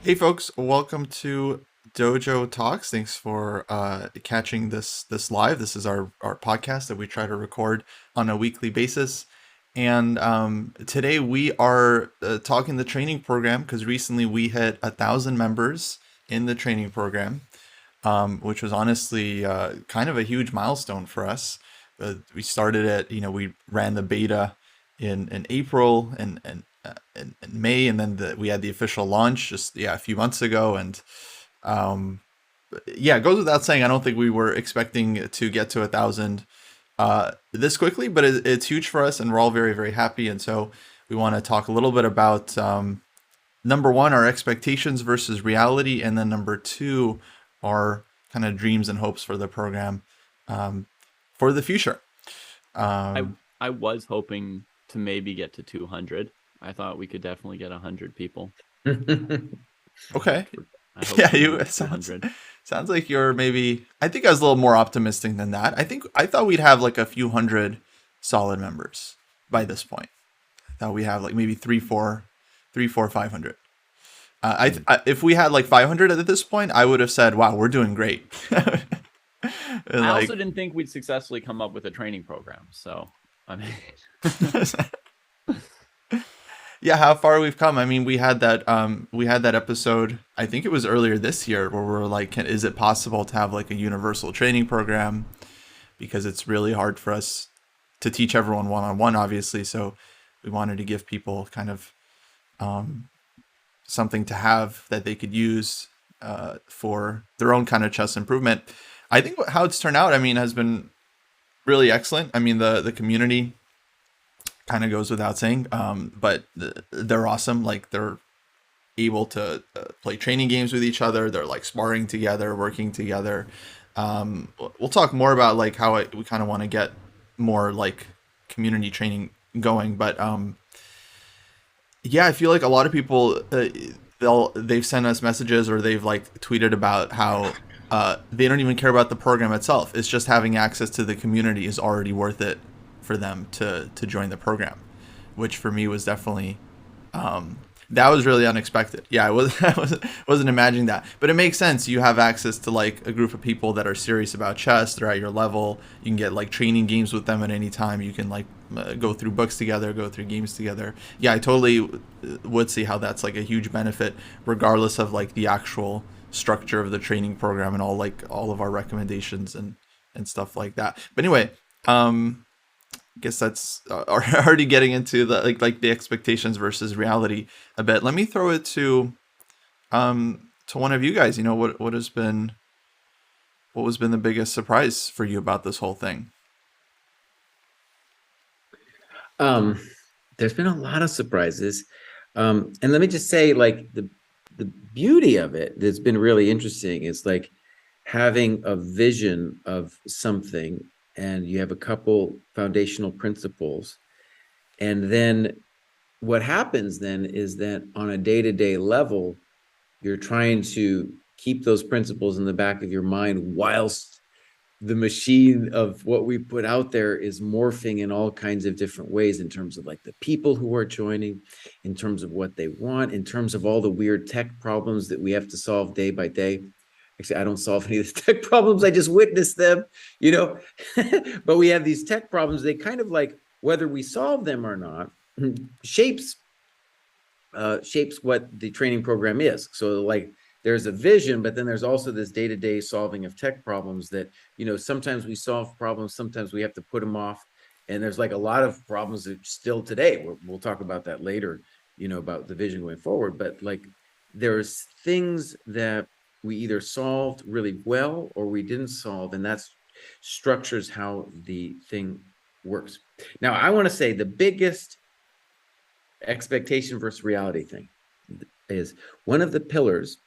Hey folks, welcome to Dojo Talks. Thanks for catching this live. This is our podcast that we try to record on a weekly basis. And today we are talking the training program because recently we hit 1,000 members in the training program, which was honestly kind of a huge milestone for us. We started it, we ran the beta in April and May, and then we had the official launch just a few months ago. And it goes without saying, I don't think we were expecting to get to 1,000 this quickly, but it's huge for us, and we're all very, very happy. And so we want to talk a little bit about number one, our expectations versus reality, and then number two, our kind of dreams and hopes for the program for the future. I was hoping to maybe get to 200. I thought we could definitely get 100 people. Okay. I hope Yeah, we you can get it to 200. sounds like you're maybe. I think I was a little more optimistic than that. I thought we'd have like a few hundred solid members by this point. I thought we have like maybe three, four, 500. If we had like 500 at this point, I would have said, "Wow, we're doing great." And I like, also didn't think we'd successfully come up with a training program. So, I mean, yeah, how far we've come. I mean, we had that episode. I think it was earlier this year where we're like, is it possible to have like a universal training program? Because it's really hard for us to teach everyone one on one, obviously. So we wanted to give people kind of something to have that they could use for their own kind of chess improvement. I think how it's turned out, I mean, has been really excellent. I mean, the community kind of goes without saying, but they're awesome. Like they're able to play training games with each other. They're like sparring together, working together. We'll talk more about like how we kind of want to get more like community training going, but yeah, I feel like a lot of people they've sent us messages or they've like tweeted about how they don't even care about the program itself. It's just having access to the community is already worth it for them to join the program, which for me was definitely that was really unexpected. Yeah, wasn't imagining that, but it makes sense. You have access to like a group of people that are serious about chess. They're at your level. You can get like training games with them at any time. You can like go through books together, go through games together. Yeah, I totally would see how that's like a huge benefit, regardless of like the actual structure of the training program and all of our recommendations and stuff like that. But anyway, guess that's already getting into the like the expectations versus reality a bit. Let me throw it to one of you guys. You know, what has been the biggest surprise for you about this whole thing? There's been a lot of surprises. And let me just say, like, the beauty of it that's been really interesting is like having a vision of something, and you have a couple foundational principles. And then what happens then is that on a day-to-day level, you're trying to keep those principles in the back of your mind whilst the machine of what we put out there is morphing in all kinds of different ways in terms of like the people who are joining, in terms of what they want, in terms of all the weird tech problems that we have to solve day by day. Actually, I don't solve any of the tech problems. I just witness them, you know. But we have these tech problems. They kind of like, whether we solve them or not, shapes what the training program is. So like there's a vision, but then there's also this day-to-day solving of tech problems that, you know, sometimes we solve problems, sometimes we have to put them off. And there's like a lot of problems that still today, we'll talk about that later, you know, about the vision going forward. But like there's things that we either solved really well or we didn't solve, and that's structures how the thing works. Now, I want to say the biggest expectation versus reality thing is one of the pillars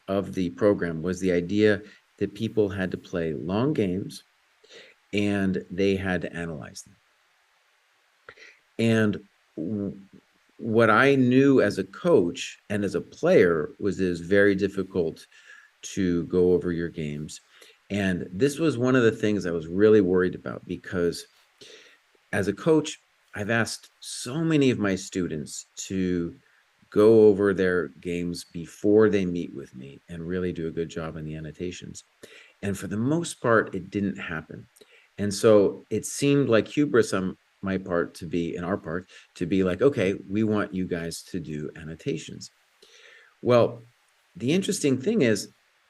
of the program was the idea that people had to play long games and they had to analyze them. And what I knew as a coach and as a player was it was very difficult to go over your games. And this was one of the things I was really worried about because as a coach, I've asked so many of my students to go over their games before they meet with me and really do a good job in the annotations. And for the most part, it didn't happen. And so it seemed like hubris on my part to be, in our part, to be like, okay, we want you guys to do annotations. Well, the interesting thing is,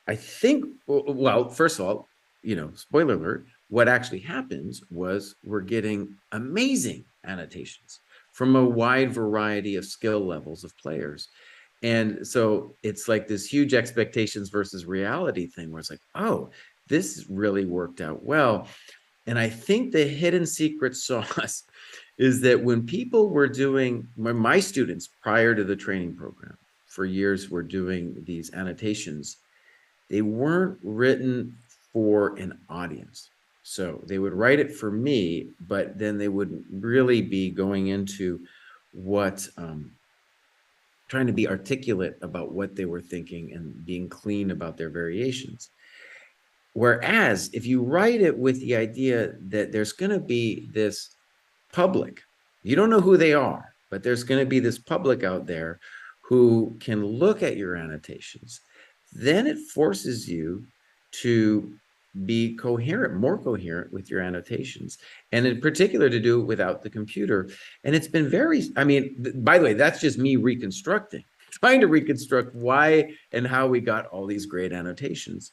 I think, well, first of all, spoiler alert, what actually happens was we're getting amazing annotations from a wide variety of skill levels of players. And so it's like this huge expectations versus reality thing where it's like, oh, this really worked out well. And I think the hidden secret sauce is that when people were doing, my students prior to the training program for years were doing these annotations, they weren't written for an audience. So they would write it for me, but then they wouldn't really be going into what, trying to be articulate about what they were thinking and being clean about their variations. Whereas if you write it with the idea that there's going to be this public, you don't know who they are, but there's going to be this public out there who can look at your annotations, then it forces you to be coherent, more coherent with your annotations, and in particular to do it without the computer. And it's been very, I mean, by the way, that's just me reconstructing, trying to reconstruct why and how we got all these great annotations.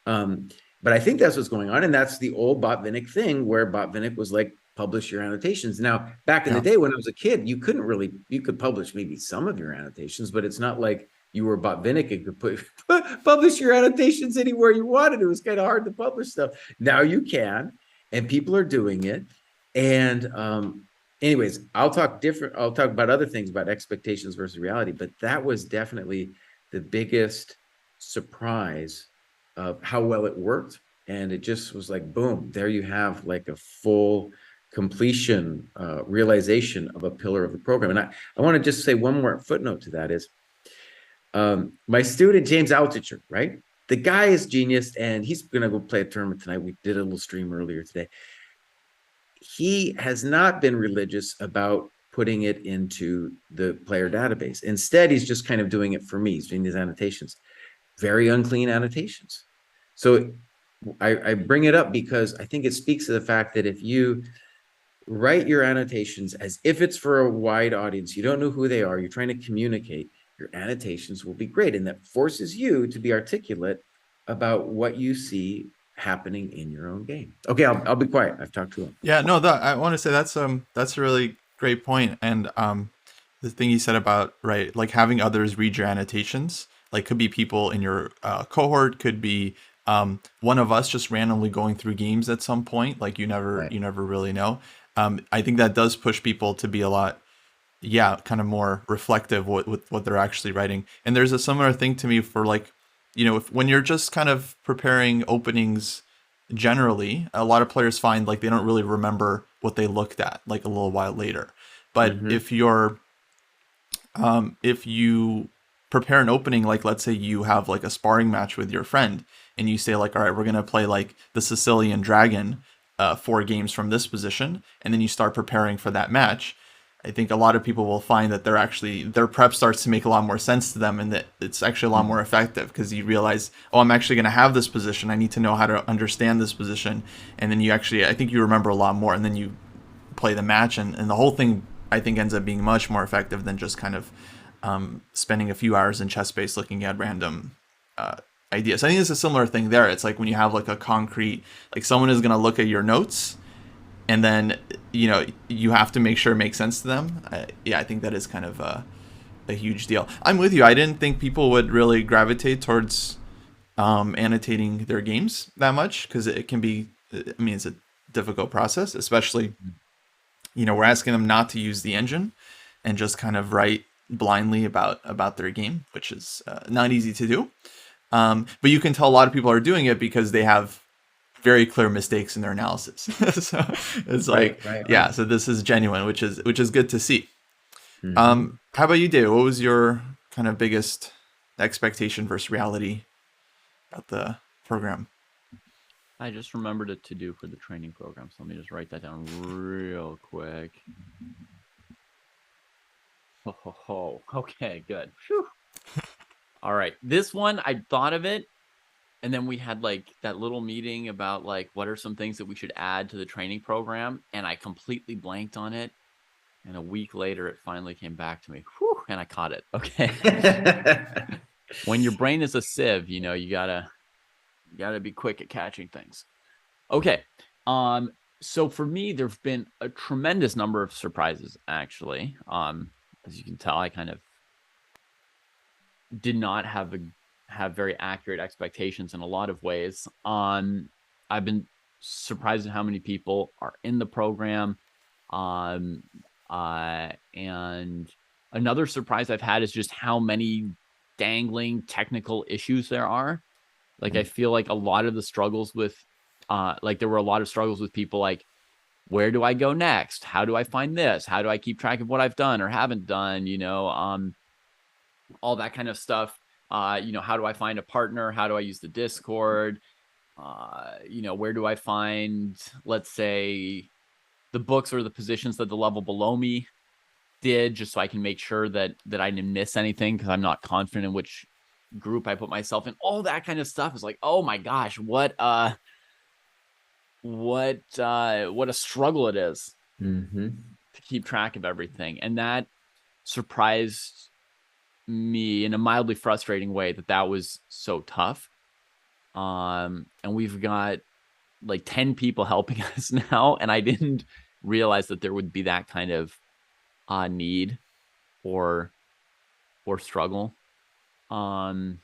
But I think that's what's going on. And that's the old Botvinnik thing where Botvinnik was like, publish your annotations. Now, back in the day when I was a kid, you could publish maybe some of your annotations, but it's not like you were Botvinnik and could publish your annotations anywhere you wanted. It was kind of hard to publish stuff. Now you can, and people are doing it. And anyways, I'll talk about other things about expectations versus reality, but that was definitely the biggest surprise of how well it worked. And it just was like, boom, there you have like a full completion, realization of a pillar of the program. And I want to just say one more footnote to that is, my student, James Altucher, right? The guy is genius and he's going to go play a tournament tonight. We did a little stream earlier today. He has not been religious about putting it into the player database. Instead, he's just kind of doing it for me. He's doing these annotations. Very unclean annotations. So I bring it up because I think it speaks to the fact that if you write your annotations as if it's for a wide audience, you don't know who they are, you're trying to communicate, your annotations will be great. And that forces you to be articulate about what you see happening in your own game. Okay, I'll be quiet. I've talked too long. Yeah, no, I want to say that's a really great point. And the thing you said about, right, like having others read your annotations, like could be people in your cohort, could be one of us just randomly going through games at some point. Like you never really know. I think that does push people to be a lot, kind of more reflective with what they're actually writing. And there's a similar thing to me for like, when you're just kind of preparing openings generally, a lot of players find like they don't really remember what they looked at like a little while later. But if you prepare an opening, like let's say you have like a sparring match with your friend and you say like, all right, we're going to play like the Sicilian Dragon 4 games from this position. And then you start preparing for that match. I think a lot of people will find that their prep starts to make a lot more sense to them and that it's actually a lot more effective because you realize, oh, I'm actually going to have this position. I need to know how to understand this position. And then I think you remember a lot more and then you play the match and the whole thing, I think, ends up being much more effective than just kind of spending a few hours in ChessBase looking at random ideas. I think it's a similar thing there. It's like when you have like a concrete, like someone is going to look at your notes and then, you have to make sure it makes sense to them. I think that is kind of a huge deal. I'm with you. I didn't think people would really gravitate towards annotating their games that much because it can be, it's a difficult process, especially, we're asking them not to use the engine and just kind of write blindly about their game, which is not easy to do. But you can tell a lot of people are doing it because they have very clear mistakes in their analysis. So it's like, right. So this is genuine, which is good to see. How about you, Dave? What was your kind of biggest expectation versus reality about the program? I just remembered it to do for the training program. So let me just write that down real quick. Okay, good. Whew. All right. This one, I thought of it. And then we had like that little meeting about like what are some things that we should add to the training program. And I completely blanked on it. And a week later, it finally came back to me. Whew, and I caught it. Okay. When your brain is a sieve, you know, you gotta be quick at catching things. Okay. So for me, there've been a tremendous number of surprises, actually. As you can tell, I kind of did not have very accurate expectations in a lot of ways. I've been surprised at how many people are in the program. And another surprise I've had is just how many dangling technical issues there are. Like, I feel like a lot of the struggles with, like there were a lot of struggles with people like, where do I go next? How do I find this? How do I keep track of what I've done or haven't done? You know, all that kind of stuff. You know, how do I find a partner? How do I use the Discord? You know, where do I find, let's say, the books or the positions that the level below me did, just so I can make sure that I didn't miss anything because I'm not confident in which group I put myself in. All that kind of stuff is like, oh my gosh, what a struggle it is to keep track of everything. And that surprised me in a mildly frustrating way that was so tough. And we've got like 10 people helping us now, and I didn't realize that there would be that kind of need or struggle. So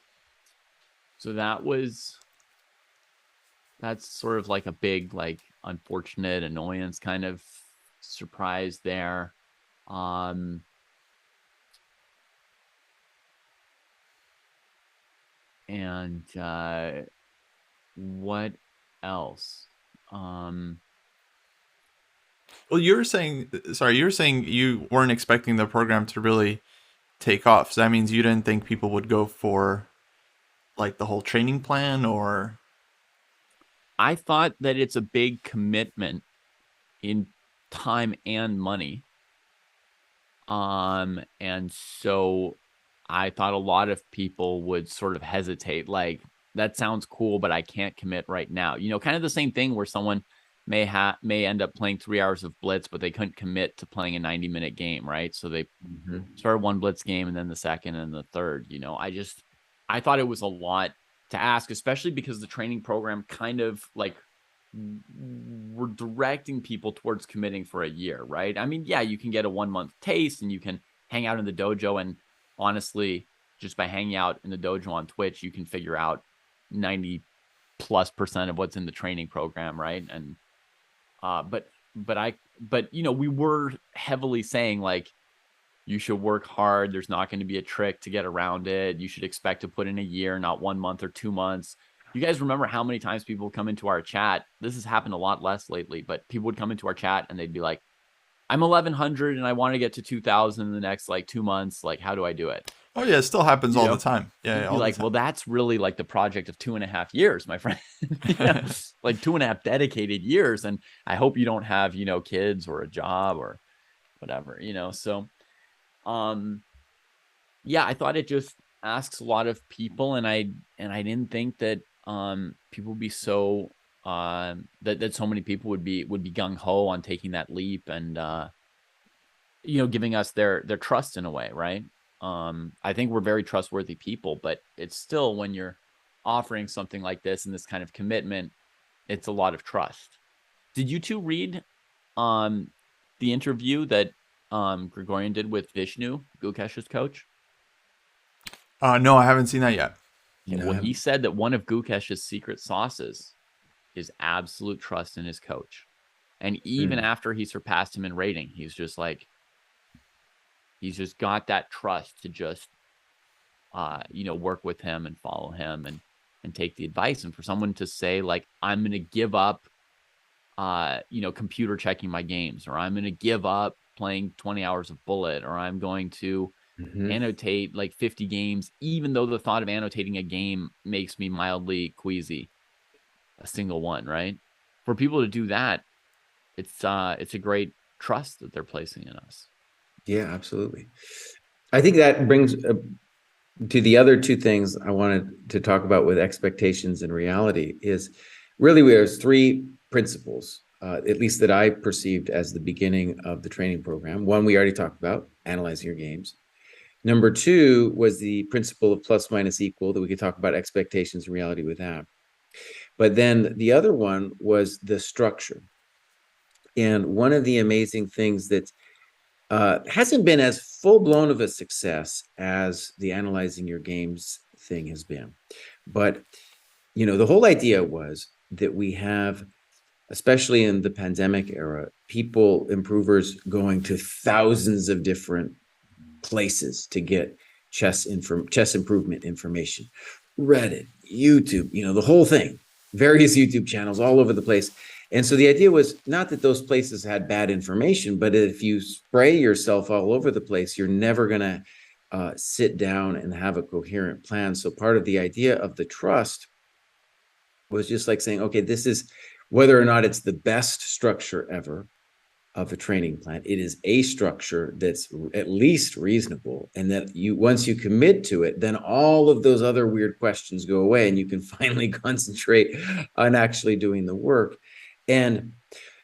that's sort of like a big, like, unfortunate annoyance kind of surprise there. And what else? Well, you were saying you weren't expecting the program to really take off. So that means you didn't think people would go for like the whole training plan, or? I thought that it's a big commitment in time and money. And so I thought a lot of people would sort of hesitate, like, that sounds cool, but I can't commit right now. You know, kind of the same thing where someone may end up playing 3 hours of Blitz, but they couldn't commit to playing a 90-minute game, right? So they started one Blitz game and then the second and the third. You know, I thought it was a lot to ask, especially because the training program kind of like we're directing people towards committing for a year, right? I mean, yeah, you can get a 1-month taste and you can hang out in the dojo, and honestly, just by hanging out in the dojo on Twitch, you can figure out 90+% of what's in the training program, right? And but you know, we were heavily saying like, you should work hard. There's not going to be a trick to get around it. You should expect to put in a year, not 1 month or 2 months. You guys remember how many times people come into our chat? This has happened a lot less lately, but people would come into our chat and they'd be like, I'm 1,100 and I want to get to 2,000 in the next like 2 months. Like, how do I do it? Oh yeah, it still happens all the time. Yeah, You'd be like, well, that's really like the project of 2.5 years, my friend. Yeah, like 2.5 dedicated years. And I hope you don't have, you know, kids or a job or whatever, you know. So yeah, I thought it just asks a lot of people, and I didn't think that people would be so that so many people would be gung-ho on taking that leap and you know, giving us their trust in a way, right? I think we're very trustworthy people, but it's still, when you're offering something like this and this kind of commitment, it's a lot of trust. Did you two read the interview that Gregorian did with Vishnu, Gukesh's coach? No, I haven't seen that yet. Okay, well, he said that one of Gukesh's secret sauces is absolute trust in his coach. And even after he surpassed him in rating, he's just got that trust to just, you know, work with him and follow him and take the advice. And for someone to say, like, I'm going to give up, you know, computer checking my games, or I'm going to give up playing 20 hours of Bullet, or I'm going to annotate like 50 games, even though the thought of annotating a game makes me mildly queasy, a single one, right? For people to do that, it's a great trust that they're placing in us. Yeah, absolutely. I think that brings to the other two things I wanted to talk about with expectations and reality is really there's three principles, at least that I perceived as the beginning of the training program. One, we already talked about, analyzing your games. Number two was the principle of plus minus equal, that we could talk about expectations and reality with that. But then the other one was the structure. And one of the amazing things that hasn't been as full blown of a success as the analyzing your games thing has been. But, the whole idea was that we have, especially in the pandemic era, people, improvers going to thousands of different places to get chess improvement information. Reddit, YouTube, the whole thing, various YouTube channels all over the place. And so the idea was not that those places had bad information, but if you spray yourself all over the place, you're never going to sit down and have a coherent plan. So part of the idea of the trust was just like saying, okay, this is whether or not it's the best structure ever of a training plan. It is a structure that's at least reasonable. And that once you commit to it, then all of those other weird questions go away and you can finally concentrate on actually doing the work. And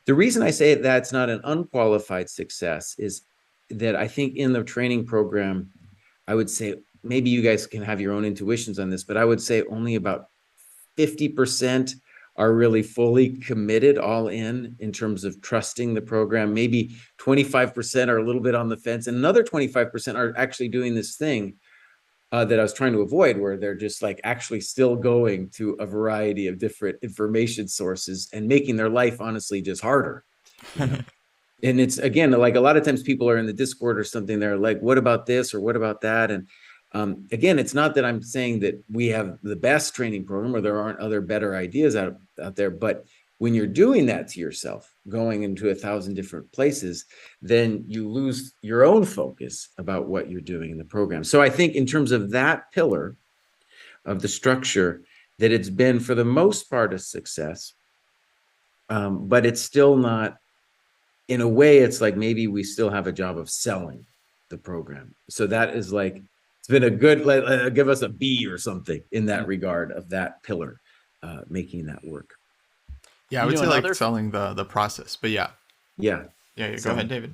the reason I say that's not an unqualified success is that I think in the training program, I would say, maybe you guys can have your own intuitions on this, but I would say only about 50% are really fully committed, all in terms of trusting the program. Maybe 25% are a little bit on the fence, and another 25% are actually doing this thing that I was trying to avoid, where they're just like actually still going to a variety of different information sources and making their life honestly just harder. And it's, again, like a lot of times people are in the Discord or something, they're like, what about this or what about that? And again, it's not that I'm saying that we have the best training program or there aren't other better ideas out there, but when you're doing that to yourself, going into 1,000 different places, then you lose your own focus about what you're doing in the program. So I think in terms of that pillar of the structure, that it's been for the most part a success, but it's still not, in a way, it's like maybe we still have a job of selling the program. So that is like, it's been a good, give us a B or something in that regard of that pillar, making that work. Yeah, I would say like selling the process, but yeah. Yeah. Go ahead, David.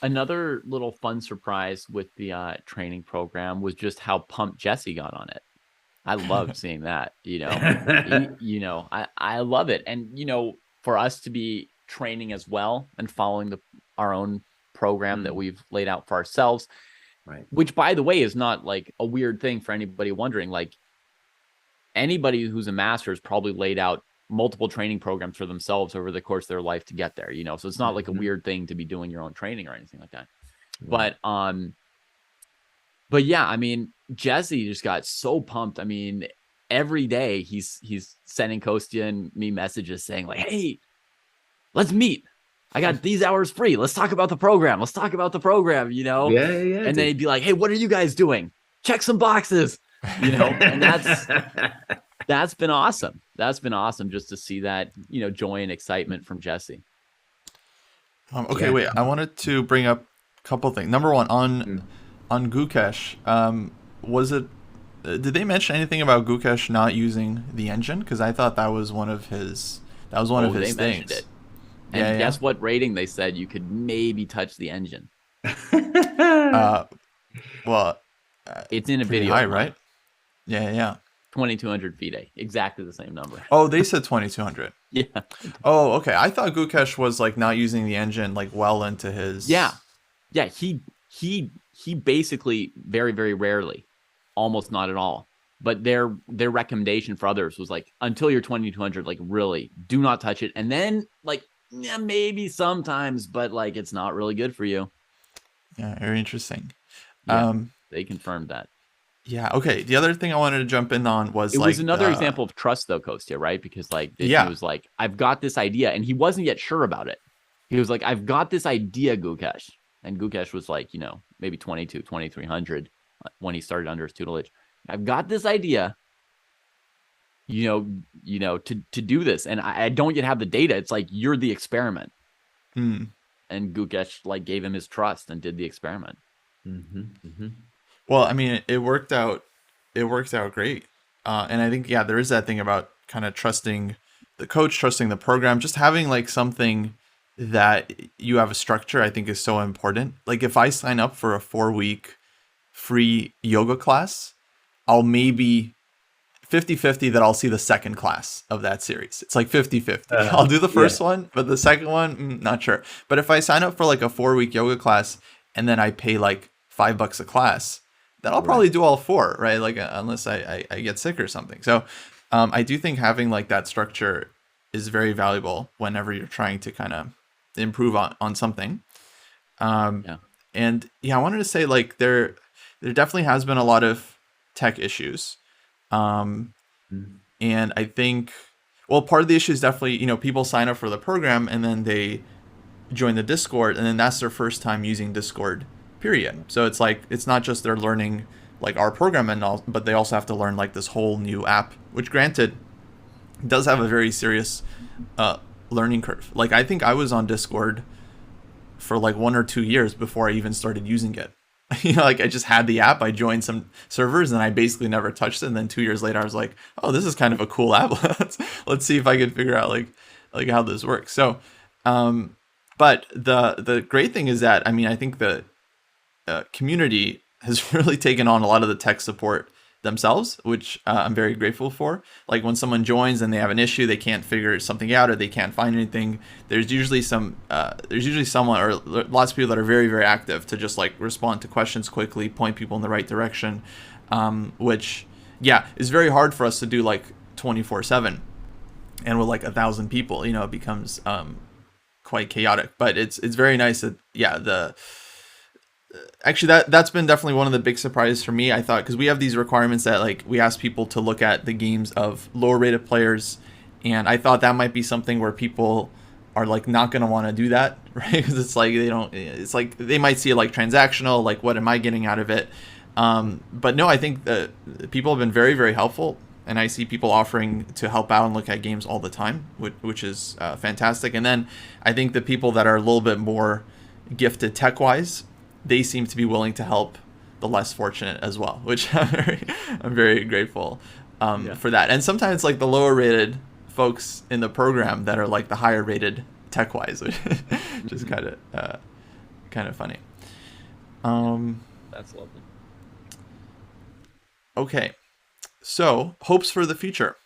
Another little fun surprise with the training program was just how pumped Jesse got on it. I love seeing that, I love it. And, for us to be training as well and following our own program that we've laid out for ourselves, right? Which, by the way, is not like a weird thing for anybody wondering. Like, anybody who's a master has probably laid out multiple training programs for themselves over the course of their life to get there, so it's not like a weird thing to be doing your own training or anything like that. Right. But yeah, I mean, Jesse just got so pumped. I mean, every day he's sending Kostya and me messages saying like, hey, let's meet. I got these hours free. Let's talk about the program. Yeah. And then he'd be like, hey, what are you guys doing? Check some boxes, and that's been awesome. That's been awesome just to see that, joy and excitement from Jesse. Okay, wait, I wanted to bring up a couple things. Number one, on Gukesh, did they mention anything about Gukesh not using the engine? Because I thought that was one of his things. It. And guess what rating they said you could maybe touch the engine? Well, it's in a video high, right? Yeah. 2,200 feet, exactly the same number. Oh, they said 2,200. Yeah. Oh, okay. I thought Gukesh was like not using the engine like well into his. Yeah. He basically very, very rarely, almost not at all. But their recommendation for others was like, until you're 2,200, like really do not touch it. And then like, yeah, maybe sometimes, but like it's not really good for you. Yeah, very interesting. Yeah, they confirmed that. Yeah. Okay. The other thing I wanted to jump in on was it was another example of trust, though, Kostya, right? Because like he was like, I've got this idea, and he wasn't yet sure about it. He was like, I've got this idea, Gukesh, and Gukesh was like, maybe 2,300 when he started under his tutelage. I've got this idea, to do this, and I don't yet have the data. It's like you're the experiment. and Gukesh like gave him his trust and did the experiment. Well, I mean, it worked out. It worked out great. And I think, yeah, there is that thing about kind of trusting the coach, trusting the program, just having like something that you have a structure, I think is so important. Like if I sign up for a 4-week free yoga class, I'll maybe 50-50 that I'll see the second class of that series. It's like 50-50. I'll do the first one, but the second one, not sure. But if I sign up for like a 4-week yoga class and then I pay like $5 a class, then I'll probably do all 4, right? Like unless I get sick or something. So I do think having like that structure is very valuable whenever you're trying to kind of improve on something. And yeah, I wanted to say like there definitely has been a lot of tech issues. And I think, well, part of the issue is definitely, people sign up for the program and then they join the Discord and then that's their first time using Discord, period. So it's like, it's not just they're learning like our program and all, but they also have to learn like this whole new app, which granted does have a very serious learning curve. Like I think I was on Discord for like 1 or 2 years before I even started using it. Like I just had the app, I joined some servers and I basically never touched it. And then 2 years later, I was like, oh, this is kind of a cool app. let's see if I can figure out like how this works. So, but the great thing is that, I mean, I think the community has really taken on a lot of the tech support themselves, which I'm very grateful for. Like when someone joins and they have an issue, they can't figure something out or they can't find anything, there's usually someone or lots of people that are very, very active to just like respond to questions quickly, point people in the right direction, which is very hard for us to do like 24/7. And with like 1,000 people, it becomes quite chaotic. But it's very nice that actually that's been definitely one of the big surprises for me. I thought, because we have these requirements that like we ask people to look at the games of lower rated players, and I thought that might be something where people are like not going to want to do that, right? Because it's like it's like they might see it like transactional, like what am I getting out of it? But no, I think that people have been very, very helpful, and I see people offering to help out and look at games all the time, which is fantastic. And then I think the people that are a little bit more gifted tech wise, they seem to be willing to help the less fortunate as well, which I'm very grateful for that. And sometimes it's like the lower rated folks in the program that are like the higher rated tech wise, which is kind of funny. That's lovely. Okay, so hopes for the future.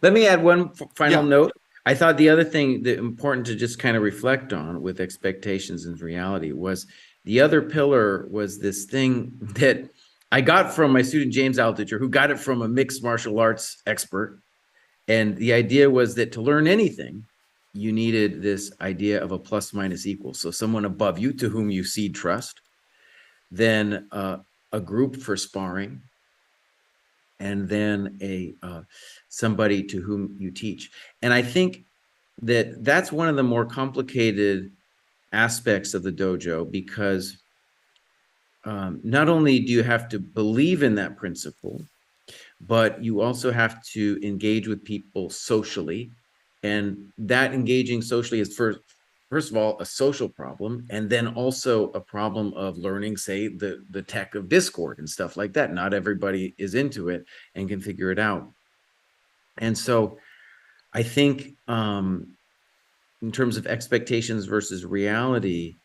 Let me add one final note. I thought the other thing that important to just kind of reflect on with expectations and reality was the other pillar was this thing that I got from my student, James Altucher, who got it from a mixed martial arts expert. And the idea was that to learn anything, you needed this idea of a plus minus equal. So someone above you to whom you cede trust, then a group for sparring, and then somebody to whom you teach. And I think that that's one of the more complicated aspects of the dojo, because not only do you have to believe in that principle, but you also have to engage with people socially. And that engaging socially is first of all a social problem, and then also a problem of learning, say, the tech of Discord and stuff like that. Not everybody is into it and can figure it out. And so I think in terms of expectations versus reality,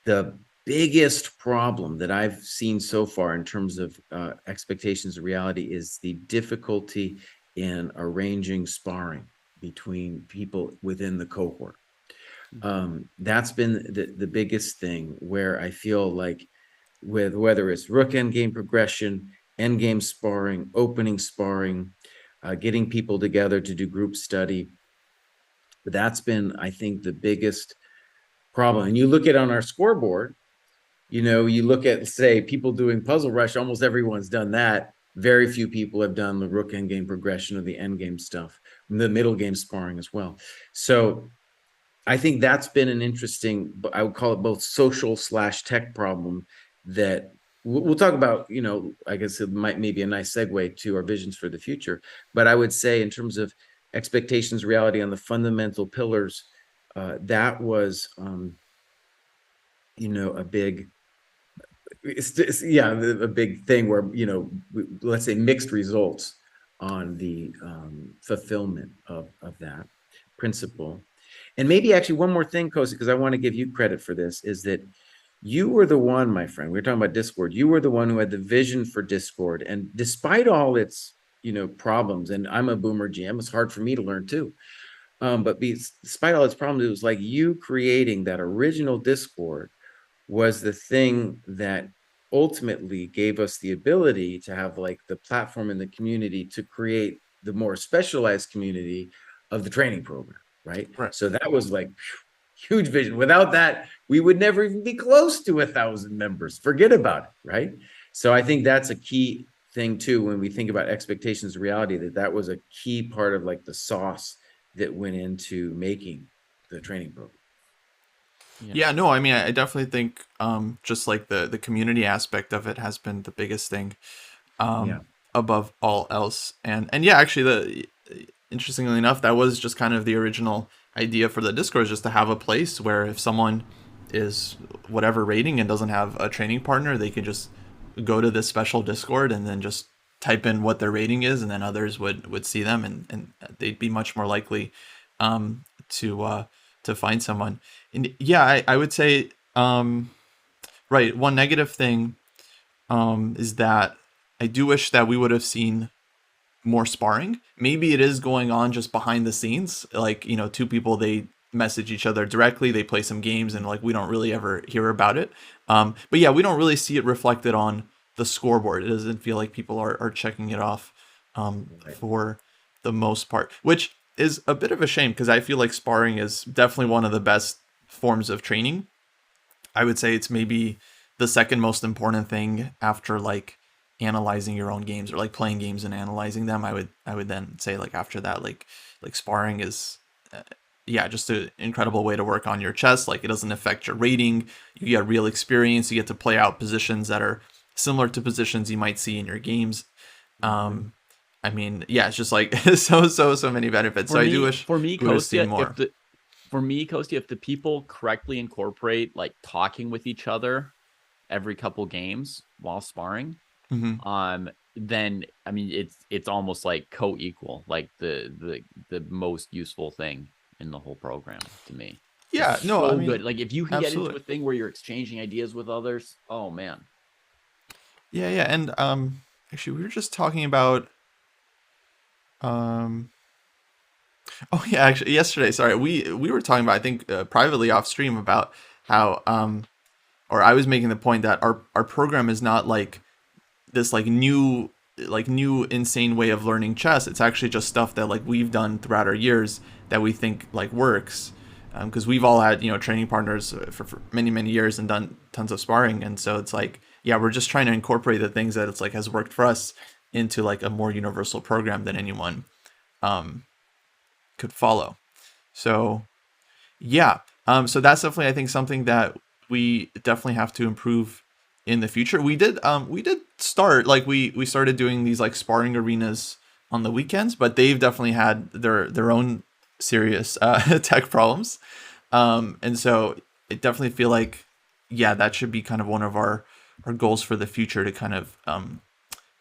the biggest problem that I've seen so far in terms of expectations and reality is the difficulty in arranging sparring between people within the cohort. That's been the biggest thing, where I feel like with whether it's rook endgame progression, endgame sparring, opening sparring, getting people together to do group study, that's been, I think, the biggest problem. And you look at on our scoreboard, you look at, say, people doing puzzle rush, almost everyone's done that. Very few people have done the rook endgame progression or the endgame stuff, the middle game sparring as well. So I think that's been an interesting, I would call it both social/tech problem that we'll talk about. I guess it might maybe a nice segue to our visions for the future. But I would say in terms of expectations, reality on the fundamental pillars, that was, a big, yeah, a big thing where, let's say mixed results on the fulfillment of that principle. And maybe actually one more thing, Kosi, because I want to give you credit for this, is that you were the one, my friend, we were talking about Discord. You were the one who had the vision for Discord. And despite all its, problems, and I'm a boomer GM, it's hard for me to learn too. But despite all its problems, it was like you creating that original Discord was the thing that ultimately gave us the ability to have like the platform in the community to create the more specialized community of the training program, right? Right. So that was like huge vision. Without that, we would never even be close to 1,000 members. Forget about it, right? So I think that's a key thing too when we think about expectations of reality, that was a key part of like the sauce that went into making the training program. Yeah, no, I mean, I definitely think just like the community aspect of it has been the biggest thing Yeah. above all else. And yeah, actually, interestingly enough, that was just kind of the original idea for the Discord, is just to have a place where if someone is whatever rating and doesn't have a training partner, they can just go to this special Discord and then just type in what their rating is, and then others would see them, and they'd be much more likely to find someone. And yeah, I would say right, one negative thing is that I do wish that we would have seen more sparring. Maybe it is going on just behind the scenes, like, two people, they message each other directly, they play some games, and like we don't really ever hear about it. But yeah, we don't really see it reflected on the scoreboard. It doesn't feel like people are checking it off for the most part, which is a bit of a shame, because I feel like sparring is definitely one of the best forms of training. I would say it's maybe the second most important thing after like analyzing your own games, or like playing games and analyzing them. I would then say, like, after that, like sparring is yeah, just an incredible way to work on your chess. Like, it doesn't affect your rating. You get real experience. You get to play out positions that are similar to positions you might see in your games. I mean, yeah, it's just like so many benefits. So I do wish for me, we would have seen Kostya, more. if the people correctly incorporate like talking with each other every couple games while sparring, then I mean it's almost like co-equal, like the most useful thing in the whole program to me. Yeah, It's no, so I mean, good. Like if you can get into absolutely. a thing where you're exchanging ideas with others, oh man. Yeah, and actually, we were just talking about um. Oh yeah, actually, yesterday. Sorry, we were talking about, I think, privately off stream, about how or I was making the point that our program is not like this new insane way of learning chess. It's actually just stuff that like we've done throughout our years that we think like works, because we've all had training partners for many years and done tons of sparring, and so it's like, yeah, we're just trying to incorporate the things that it's like has worked for us into like a more universal program than anyone could follow. So yeah, so that's definitely, I think, something that we definitely have to improve in the future. We did start, like, we started doing these like sparring arenas on the weekends, but they've definitely had their own serious tech problems. And so I definitely feel like, yeah, that should be kind of one of our goals for the future, to kind of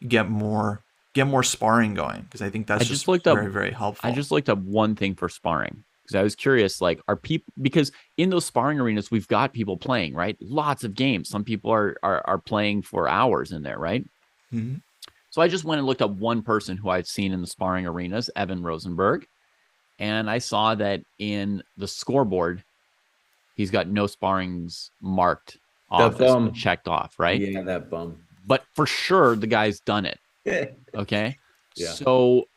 get more sparring going, because I think I that's just just looked up very, very I helpful. just looked up one thing for sparring because I was curious, like, are people, because in those sparring arenas we've got people playing, right? Lots of games. Some people are playing for hours in there, right? Mhm. So I just went and looked up one person who I've seen in the sparring arenas, Evan Rosenberg, and I saw that in the scoreboard he's got no sparrings marked The off as bum. checked off, right? Yeah, that bum. But for sure the guy's done it. Okay. Yeah. So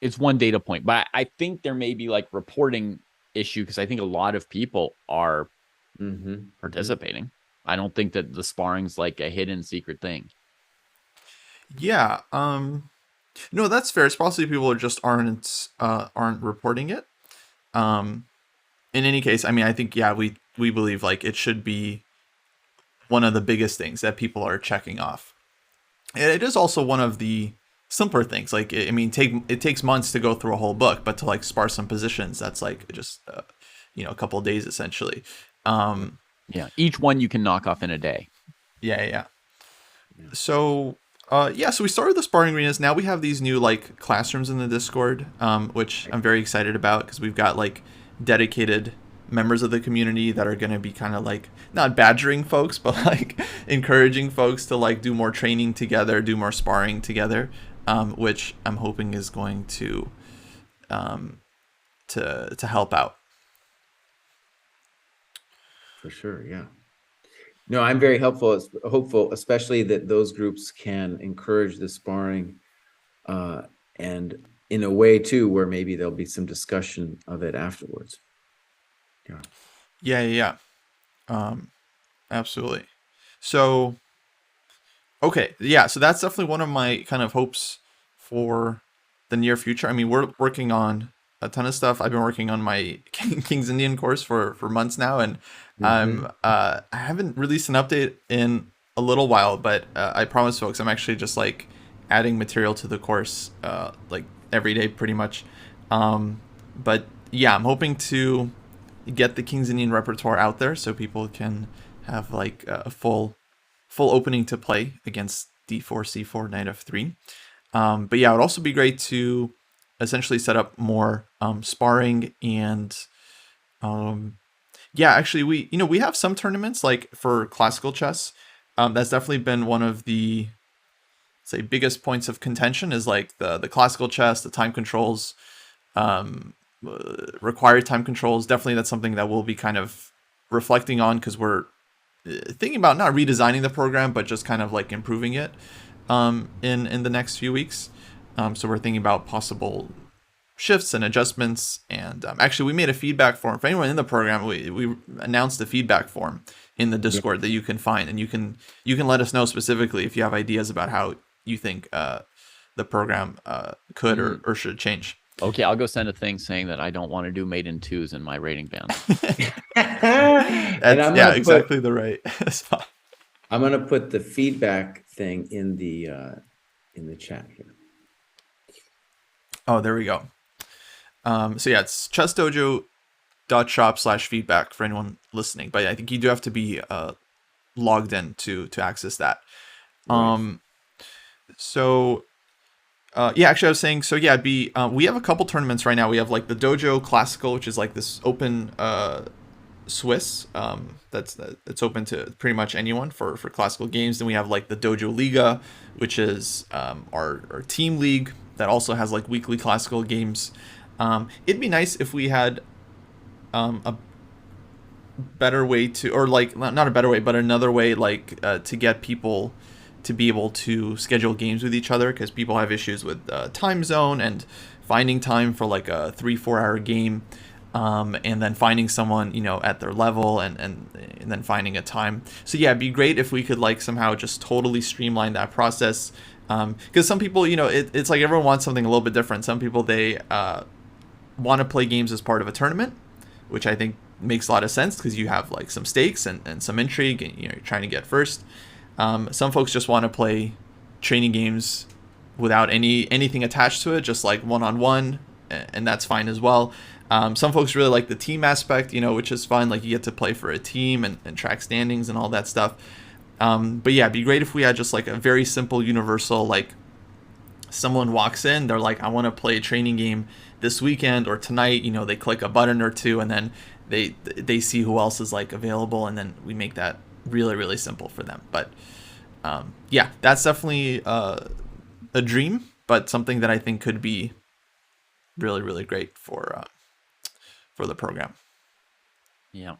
it's one data point, but I think there may be like reporting issue because I think a lot of people are participating. I don't think that the sparring's like a hidden secret thing. Yeah. No, that's fair. It's possibly people just aren't reporting it. In any case, I mean, I think, yeah, we believe like it should be one of the biggest things that people are checking off. And it is also one of the simpler things. Like, I mean, it takes months to go through a whole book, but to like spar some positions, that's like just a couple of days essentially. Yeah, each one you can knock off in a day. Yeah. So so we started the sparring arenas. Now we have these new like classrooms in the Discord, which I'm very excited about because we've got like dedicated members of the community that are going to be kind of like not badgering folks, but like encouraging folks to like do more training together, do more sparring together, which I'm hoping is going to help out. For sure, yeah. No, I'm very hopeful, especially that those groups can encourage the sparring, and in a way too, where maybe there'll be some discussion of it afterwards. Yeah. Absolutely. So, okay, yeah. So that's definitely one of my kind of hopes for the near future. I mean, we're working on a ton of stuff. I've been working on my King's Indian course for months now, and I haven't released an update in a little while, but I promise folks I'm actually just like adding material to the course like every day pretty much. But yeah, I'm hoping to get the King's Indian repertoire out there so people can have like a full opening to play against d4, c4, knight f3. But yeah, it would also be great to essentially set up more sparring and actually we have some tournaments like for classical chess. That's definitely been one of the biggest points of contention is like the classical chess, the time controls, required time controls. Definitely that's something that we'll be kind of reflecting on because we're thinking about not redesigning the program but just kind of like improving it in the next few weeks. So we're thinking about possible shifts and adjustments, and actually we made a feedback form for anyone in the program. We announced the feedback form in the Discord that you can find, and you can let us know specifically if you have ideas about how you think the program could or should change. Okay, I'll go send a thing saying that I don't want to do mate in twos in my rating band. That's exactly the right spot. I'm gonna put the feedback thing in the chat here. Oh, there we go. So yeah, it's ChessDojo.shop/feedback for anyone listening. But I think you do have to be logged in to access that. Right. Actually I was saying, we have a couple tournaments right now. We have like the Dojo Classical, which is like this open Swiss that's open to pretty much anyone for classical games. Then we have like the Dojo Liga, which is our team league that also has like weekly classical games. It'd be nice if we had a better way to, or like not a better way, but another way like to get people to be able to schedule games with each other, because people have issues with time zone and finding time for like a 3-4 hour game, and then finding someone at their level and then finding a time. So yeah, it'd be great if we could like somehow just totally streamline that process, because some people it's like everyone wants something a little bit different. Some people they want to play games as part of a tournament, which I think makes a lot of sense because you have like some stakes and some intrigue, and you're trying to get first. Some folks just want to play training games without anything attached to it, just like one-on-one, and that's fine as well. Some folks really like the team aspect, which is fun. Like you get to play for a team and track standings and all that stuff. But yeah, it'd be great if we had just like a very simple universal, like someone walks in, they're like, I want to play a training game this weekend or tonight. They click a button or two, and then they see who else is like available, and then we make that really, really simple for them. But yeah, that's definitely a dream, but something that I think could be really, really great for the program. Yeah.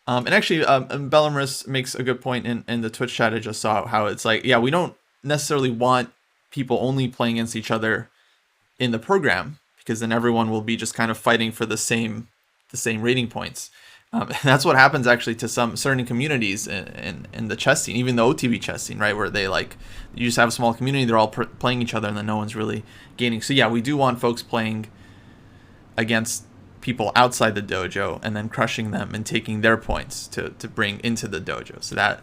And actually, Bellamarus makes a good point in the Twitch chat I just saw, how it's like, yeah, we don't necessarily want people only playing against each other in the program, because then everyone will be just kind of fighting for the same rating points. That's what happens actually to some certain communities in the chess scene, even the OTB chess scene, right? Where they like, you just have a small community, they're all playing each other, and then no one's really gaining. So yeah, we do want folks playing against people outside the dojo and then crushing them and taking their points to bring into the dojo. So that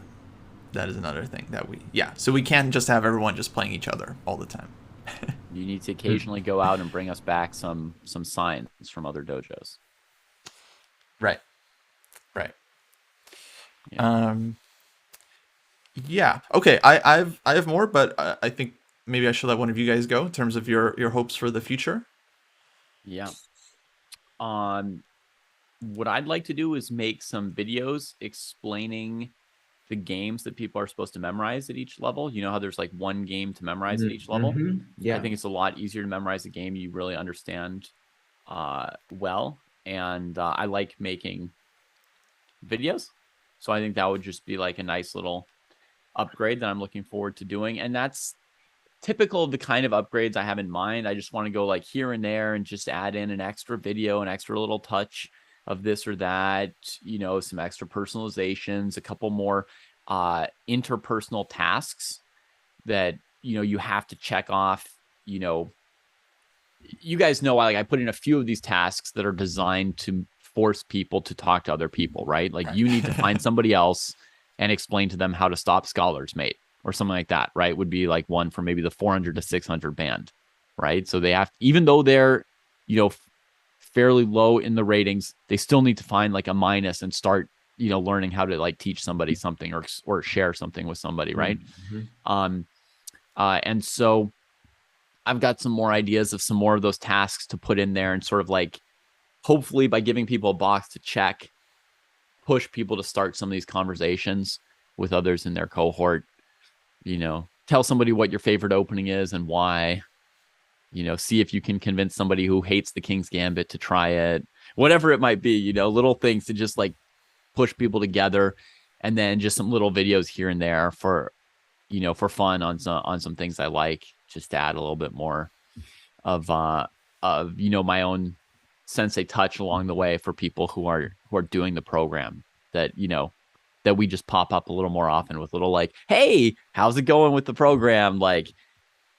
That is another thing that so we can't just have everyone just playing each other all the time. You need to occasionally go out and bring us back some signs from other dojos. Right. Yeah. Yeah. Okay. I have more, but I think maybe I should let one of you guys go in terms of your hopes for the future. Yeah. What I'd like to do is make some videos explaining the games that people are supposed to memorize at each level. You know how there's like one game to memorize at each level? Yeah. I think it's a lot easier to memorize a game you really understand well. And I like making videos. So I think that would just be like a nice little upgrade that I'm looking forward to doing. And that's typical of the kind of upgrades I have in mind. I just want to go like here and there and just add in an extra video, an extra little touch of this or that, you know, some extra personalizations, a couple more interpersonal tasks that, you know, you have to check off. You know, you guys know I put in a few of these tasks that are designed to force people to talk to other people, right? Like you need to find somebody else and explain to them how to stop Scholar's Mate or something like that, right? Would be like one for maybe the 400 to 600 band, right? So they have, even though they're, you know, fairly low in the ratings, they still need to find like a minus and start, you know, learning how to like teach somebody something or share something with somebody, right? And so I've got some more ideas of some more of those tasks to put in there and sort of like, hopefully by giving people a box to check, push people to start some of these conversations with others in their cohort. You know, tell somebody what your favorite opening is and why. You know, see if you can convince somebody who hates the King's Gambit to try it, whatever it might be, you know, little things to just like push people together. And then just some little videos here and there for, you know, for fun on some things I like, just to add a little bit more of, you know, my own sensei touch along the way for people who are doing the program, that, you know, that we just pop up a little more often with little like, hey, how's it going with the program? Like,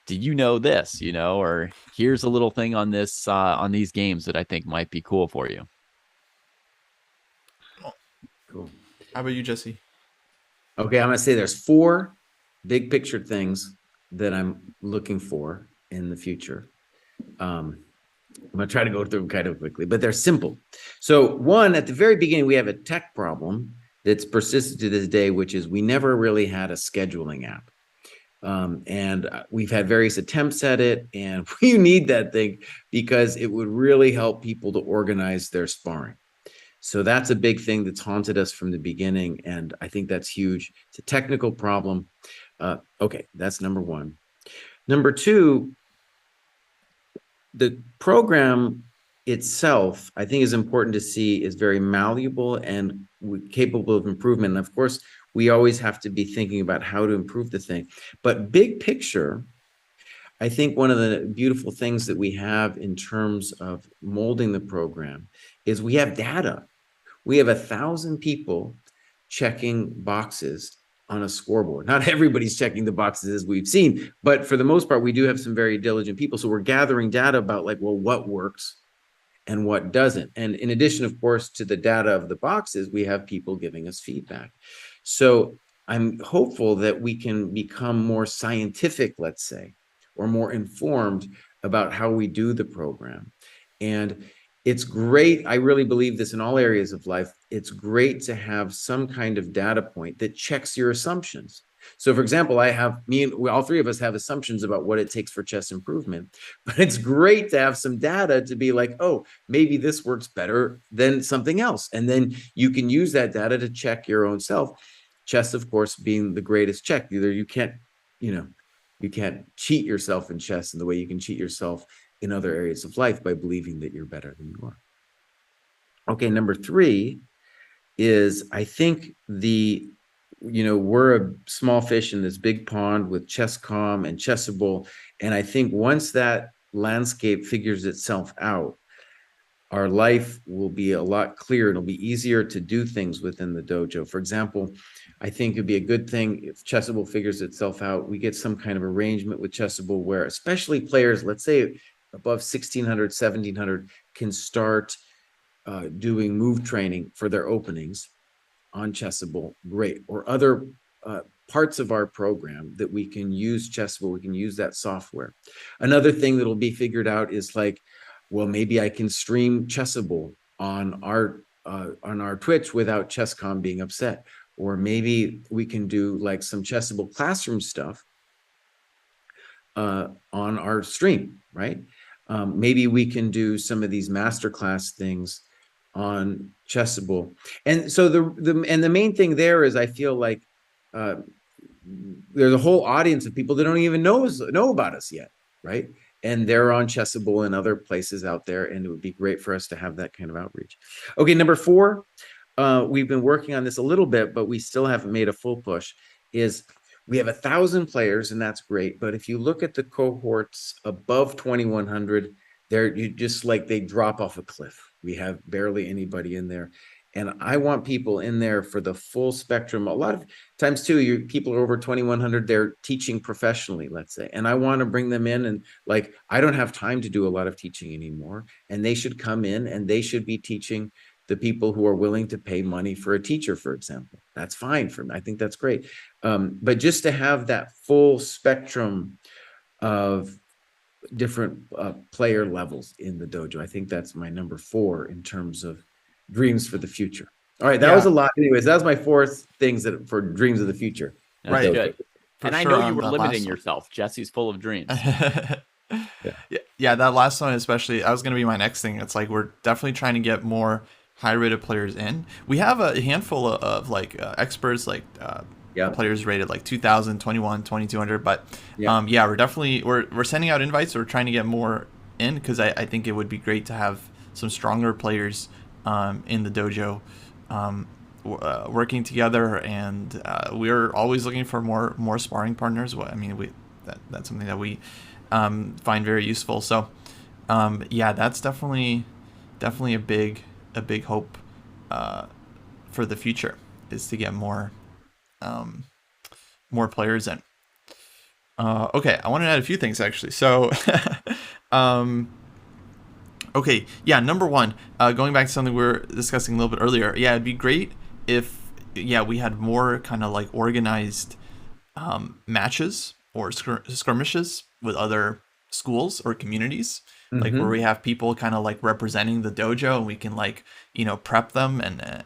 did you know this, you know, or here's a little thing on this, on these games that I think might be cool for you. Cool. How about you, Jesse? Okay, I'm going to say there's 4 big picture things that I'm looking for in the future. I'm going to try to go through them kind of quickly, but they're simple. So one, at the very beginning, we have a tech problem that's persisted to this day, which is we never really had a scheduling app. And we've had various attempts at it, and we need that thing because it would really help people to organize their sparring. So that's a big thing that's haunted us from the beginning, and I think that's huge. It's a technical problem. Okay, that's number 1. Number 2, the program itself, I think, is important to see, is very malleable and capable of improvement. And of course, we always have to be thinking about how to improve the thing. But big picture, I think one of the beautiful things that we have in terms of molding the program is we have data. We have 1,000 people checking boxes on a scoreboard. Not everybody's checking the boxes as we've seen, but for the most part, we do have some very diligent people. So we're gathering data about like, well, what works and what doesn't. And in addition, of course, to the data of the boxes, we have people giving us feedback. So I'm hopeful that we can become more scientific, let's say, or more informed about how we do the program. And it's great. I really believe this in all areas of life. It's great to have some kind of data point that checks your assumptions. So, for example, all 3 of us have assumptions about what it takes for chess improvement, but it's great to have some data to be like, oh, maybe this works better than something else. And then you can use that data to check your own self. Chess, of course, being the greatest check. Either you can't cheat yourself in chess in the way you can cheat yourself in other areas of life by believing that you're better than you are. Okay, number 3 is, I think we're a small fish in this big pond with Chess.com and Chessable. And I think once that landscape figures itself out, our life will be a lot clearer. It'll be easier to do things within the dojo. For example, I think it'd be a good thing if Chessable figures itself out, we get some kind of arrangement with Chessable where especially players, let's say above 1,600, 1,700, can start doing move training for their openings on Chessable. Great. Or other parts of our program that we can use Chessable, we can use that software. Another thing that'll be figured out is like, well, maybe I can stream Chessable on our Twitch without ChessCom being upset, or maybe we can do like some Chessable classroom stuff on our stream, right? Maybe we can do some of these masterclass things on Chessable. And so the main thing there is I feel like there's a whole audience of people that don't even know about us yet, right? And they're on Chessable and other places out there, and it would be great for us to have that kind of outreach. Okay, number 4, we've been working on this a little bit, but we still haven't made a full push, is we have 1,000 players, and that's great. But if you look at the cohorts above 2,100, you just like they drop off a cliff. We have barely anybody in there. And I want people in there for the full spectrum. A lot of times too, people are over 2,100, they're teaching professionally, let's say. And I want to bring them in, and like, I don't have time to do a lot of teaching anymore. And they should come in and they should be teaching the people who are willing to pay money for a teacher, for example. That's fine for me. I think that's great. But just to have that full spectrum of different player levels in the dojo, I think that's my number 4 in terms of dreams for the future. All right, that was a lot. Anyways, that was my 4 things for dreams of the future. That's right, good. And I know you were limiting yourself. Jesse's full of dreams. Yeah, that last one especially, that was going to be my next thing. It's like we're definitely trying to get more high-rated players in. We have a handful of like experts, like players rated like 2,000, 21, 2,200. But we're sending out invites. So we're trying to get more in, because I think it would be great to have some stronger players in the dojo working together, and we're always looking for more sparring partners. I mean, that's something that we find very useful. So that's definitely a big hope for the future, is to get more players in. Okay, I want to add a few things actually. So okay, number 1, going back to something we were discussing a little bit earlier. Yeah, it'd be great if we had more kind of like organized matches or skirmishes with other schools or communities, like where we have people kind of like representing the dojo, and we can like prep them and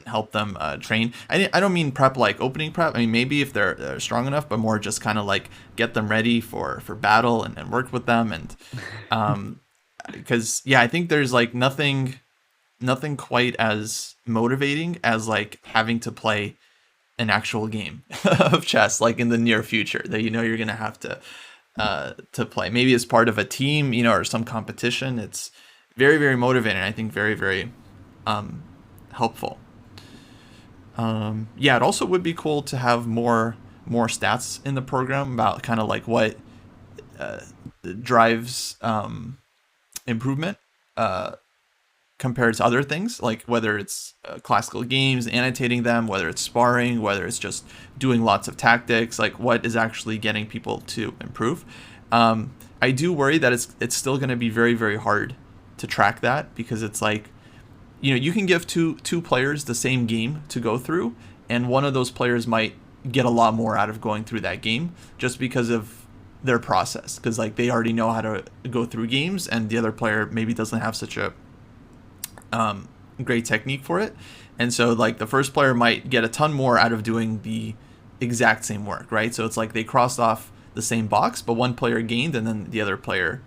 help them train. I don't mean prep like opening prep. I mean, maybe if they're strong enough, but more just kind of like get them ready for battle and work with them, and because I think there's like nothing quite as motivating as like having to play an actual game of chess, like in the near future, that you're gonna have to play, maybe as part of a team, or some competition. It's very, very motivating. I think very, very helpful. It also would be cool to have more stats in the program about kind of like what drives improvement compared to other things, like whether it's classical games, annotating them, whether it's sparring, whether it's just doing lots of tactics, like what is actually getting people to improve. I do worry that it's still going to be very, very hard to track that, because it's like, you can give two players the same game to go through, and one of those players might get a lot more out of going through that game just because of their process, because like they already know how to go through games, and the other player maybe doesn't have such a great technique for it. And so like the first player might get a ton more out of doing the exact same work, right? So it's like they crossed off the same box, but one player gained and then the other player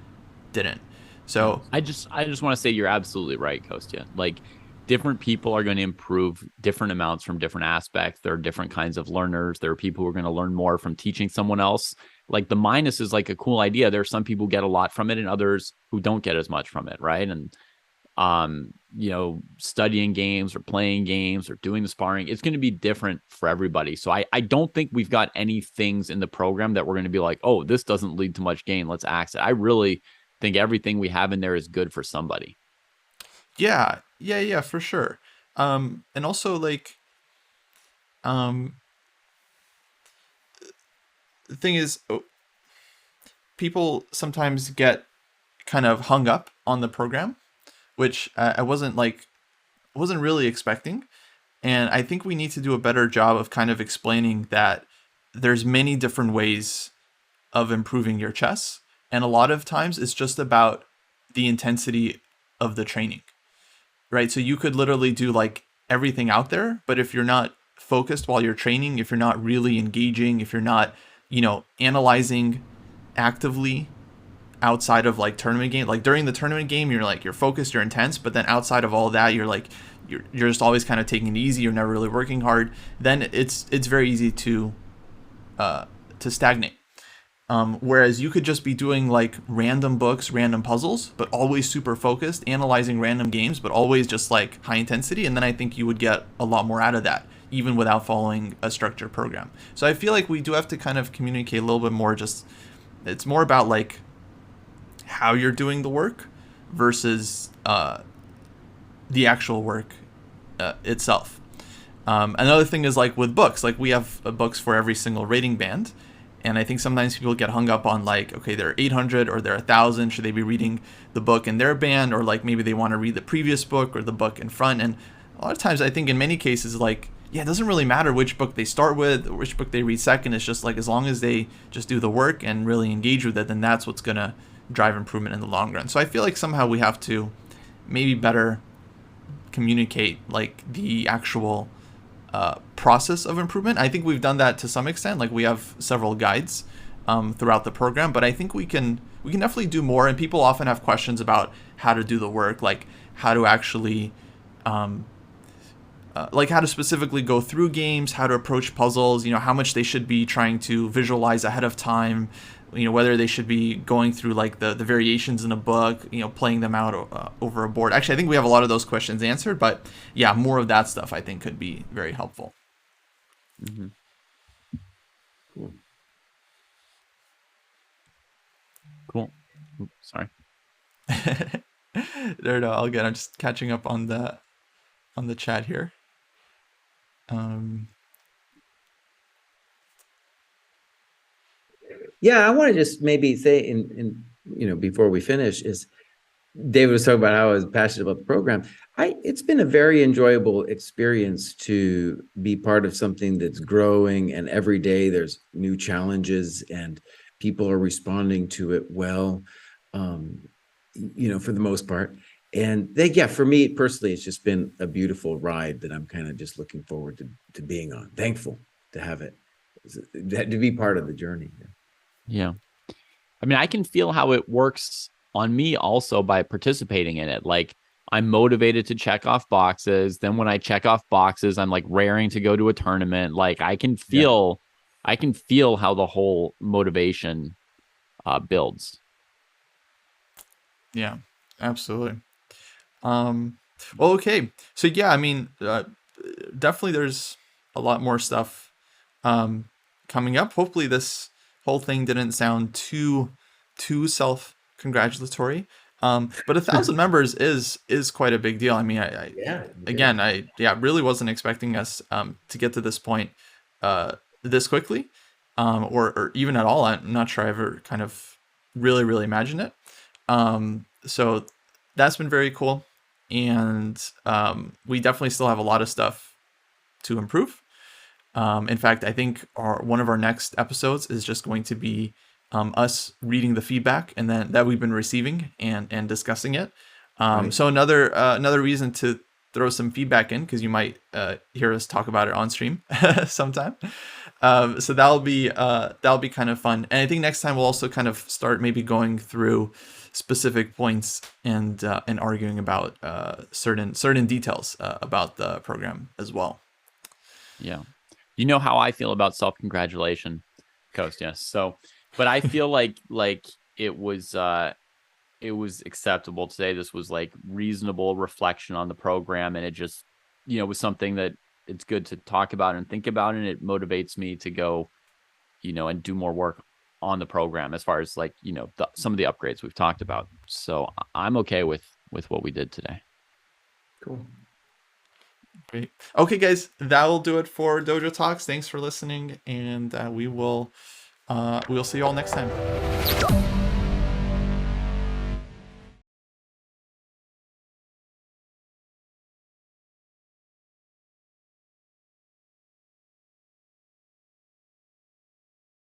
didn't. So I just want to say you're absolutely right, Kostya. Like, different people are going to improve different amounts from different aspects. There are different kinds of learners. There are people who are going to learn more from teaching someone else. Like, the minus is like a cool idea. There are some people who get a lot from it and others who don't get as much from it, right? And studying games or playing games or doing the sparring, it's going to be different for everybody. So I don't think we've got any things in the program that we're going to be like, oh, this doesn't lead to much gain, let's axe it. I really think everything we have in there is good for somebody. Yeah, for sure. And also like, the thing is, people sometimes get kind of hung up on the program, which I wasn't really expecting. And I think we need to do a better job of kind of explaining that there's many different ways of improving your chess. And a lot of times it's just about the intensity of the training, right? So you could literally do like everything out there, but if you're not focused while you're training, if you're not really engaging, if you're not, analyzing actively outside of like tournament game, like during the tournament game, you're focused, you're intense, but then outside of all that, you're just always kind of taking it easy. You're never really working hard. Then it's very easy to stagnate. Whereas you could just be doing like random books, random puzzles, but always super focused, analyzing random games, but always just like high intensity. And then I think you would get a lot more out of that, even without following a structured program. So I feel like we do have to kind of communicate a little bit more. Just it's more about like how you're doing the work versus the actual work itself. Another thing is like with books, like we have books for every single rating band. And I think sometimes people get hung up on like, okay, they're 800 or they're 1,000. Should they be reading the book in their band? Or like maybe they want to read the previous book or the book in front. And a lot of times I think in many cases, like, yeah, it doesn't really matter which book they start with or which book they read second. It's just like as long as they just do the work and really engage with it, then that's what's going to drive improvement in the long run. So I feel like somehow we have to maybe better communicate like the actual process of improvement. I think we've done that to some extent. Like we have several guides throughout the program, but I think we can definitely do more. And people often have questions about how to do the work, like how to actually, like how to specifically go through games, how to approach puzzles. How much they should be trying to visualize ahead of time. Whether they should be going through like the variations in a book, playing them out over a board. Actually, I think we have a lot of those questions answered, but yeah, more of that stuff I think could be very helpful. Mm-hmm. Cool. Oops, sorry. No, all good. I'm just catching up on the chat here. Yeah, I want to just maybe say in before we finish is David was talking about how I was passionate about the program. It's been a very enjoyable experience to be part of something that's growing, and every day there's new challenges and people are responding to it well, for the most part. And for me personally, it's just been a beautiful ride that I'm kind of just looking forward to being on. Thankful to have it, to be part of the journey. Yeah. I mean, I can feel how it works on me also by participating in it. Like I'm motivated to check off boxes. Then when I check off boxes, I'm like raring to go to a tournament. Like I can feel how the whole motivation builds. Yeah, absolutely. Well, okay. So yeah, I mean, definitely there's a lot more stuff coming up. Hopefully this whole thing didn't sound too self-congratulatory. But 1,000 members is quite a big deal. I mean, I really wasn't expecting us to get to this point this quickly, or even at all. I'm not sure I ever kind of really imagined it. So that's been very cool, and we definitely still have a lot of stuff to improve. In fact, I think one of our next episodes is just going to be us reading the feedback and then that we've been receiving and discussing it. Right. So another reason to throw some feedback in, because you might hear us talk about it on stream sometime. So that'll be kind of fun. And I think next time we'll also kind of start maybe going through specific points and arguing about certain details about the program as well. Yeah. You know how I feel about self-congratulation, Kostya. So, but I feel like it was acceptable to say this was like reasonable reflection on the program, and it just was something that it's good to talk about and think about, and it motivates me to go and do more work on the program as far as like some of the upgrades we've talked about. So I'm okay with what we did today. Cool. Great. Okay, guys, that will do it for Dojo Talks. Thanks for listening, and we'll see you all next time.